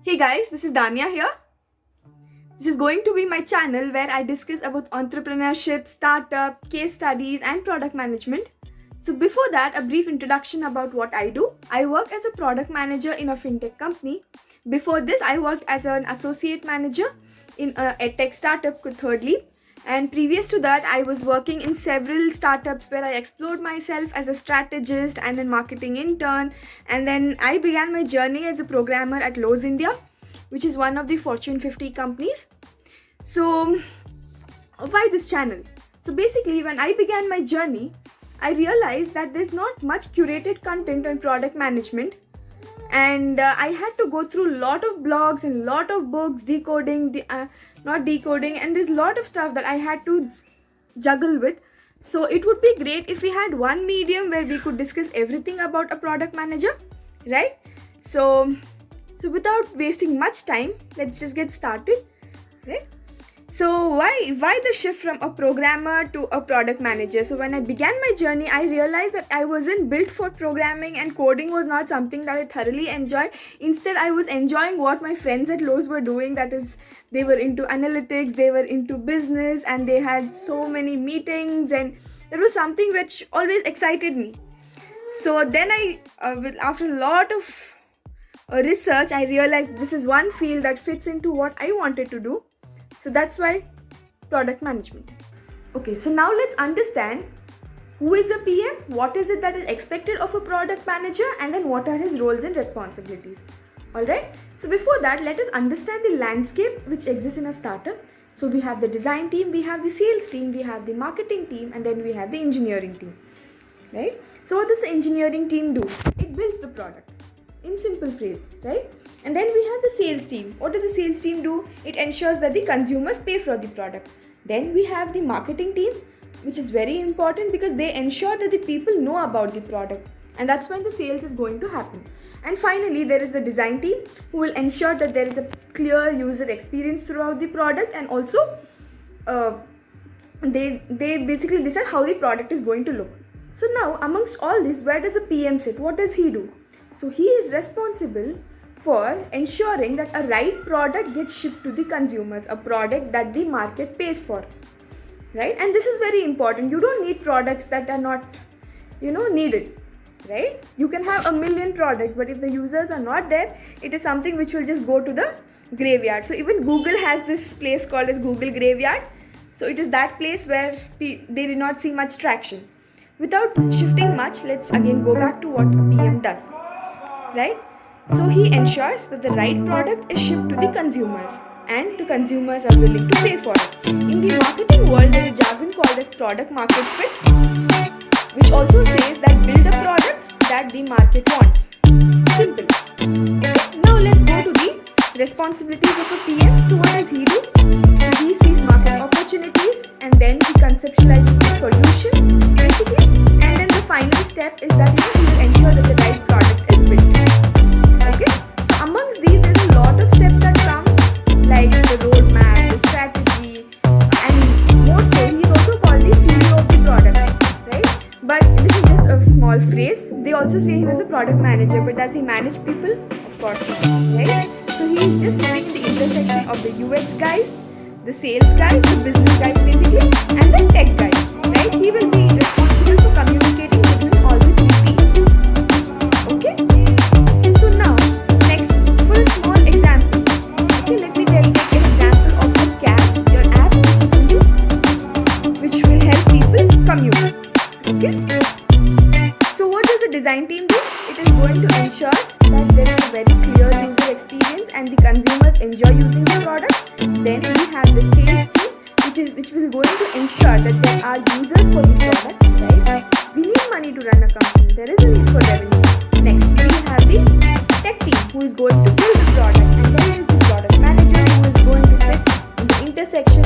Hey guys, this is Dania here. This is going to be my channel where I discuss about entrepreneurship, startup, case studies and product management. So before that, a brief introduction about what I do. I work as a product manager in a fintech company. Before this, I worked as an associate manager in a edtech startup called Thirdly. And previous to that, I was working in several startups where I explored myself as a strategist and a marketing intern. And then I began my journey as a programmer at Lowe's India, which is one of the Fortune 50 companies. So, why this channel? So basically, when I began my journey, I realized that there's not much curated content on product management. And I had to go through a lot of blogs and a lot of books, not decoding, and there's a lot of stuff that I had to juggle with. So it would be great if we had one medium where we could discuss everything about a product manager, right? So without wasting much time, let's just get started, right? So why the shift from a programmer to a product manager? So when I began my journey, I realized that I wasn't built for programming and coding was not something that I thoroughly enjoyed. Instead, I was enjoying what my friends at Lowe's were doing. That is, they were into analytics, they were into business, and they had so many meetings, and that was something which always excited me. So then after a lot of research, I realized this is one field that fits into what I wanted to do. So that's why product management. Okay, so now let's understand who is a PM, what is it that is expected of a product manager, and then what are his roles and responsibilities. Alright, so before that, let us understand the landscape which exists in a startup. So we have the design team, we have the sales team, we have the marketing team, and then we have the engineering team. Right? So what does the engineering team do? It builds the product. In simple phrase, right? And then we have the sales team. What does the sales team do? It ensures that the consumers pay for the product. Then we have the marketing team, which is very important because they ensure that the people know about the product, and that's when the sales is going to happen. And finally, there is the design team who will ensure that there is a clear user experience throughout the product, and also they basically decide how the product is going to look. So now, amongst all this, where does a PM sit? What does he do? So he is responsible for ensuring that a right product gets shipped to the consumers, a product that the market pays for, right? And this is very important. You don't need products that are not, needed, right? You can have a million products, but if the users are not there, it is something which will just go to the graveyard. So even Google has this place called as Google Graveyard. So it is that place where they did not see much traction. Without shifting much, let's again go back to what a PM does. Right? So he ensures that the right product is shipped to the consumers and the consumers are willing to pay for it. In the marketing world, there is a jargon called as product market fit, which also says that build a product that the market wants. Simple. Okay. Now let's go to the responsibilities of a PM. So what does he do? So he sees market opportunities and then he conceptualizes the solution basically, and then the final step is that he will ensure that the right product is built. Okay, so amongst these, there's a lot of steps that come, like the roadmap, the strategy, and more so, he is also called the CEO of the product, right? But this is just a small phrase. They also say he was a product manager, but does he manage people? Of course not, right? So he is just sitting in the intersection of the UX guys, the sales guys, the business guys basically, and the tech guys, right? He will be responsible for communicating between all the three teams. Okay? So now, next, for a small example, okay, let me take an example of a CAP, your app, which will help people commute. Okay? So what does the design team do? It is going to ensure that there is a very clear user experience and the consumers enjoy using the product. Then we have the sales team, which will going to ensure that there are users for the product, right? We need money to run a company. There is a need for revenue. Next, we have the tech team who is going to build the product, and then there is the product manager who is going to sit in the intersection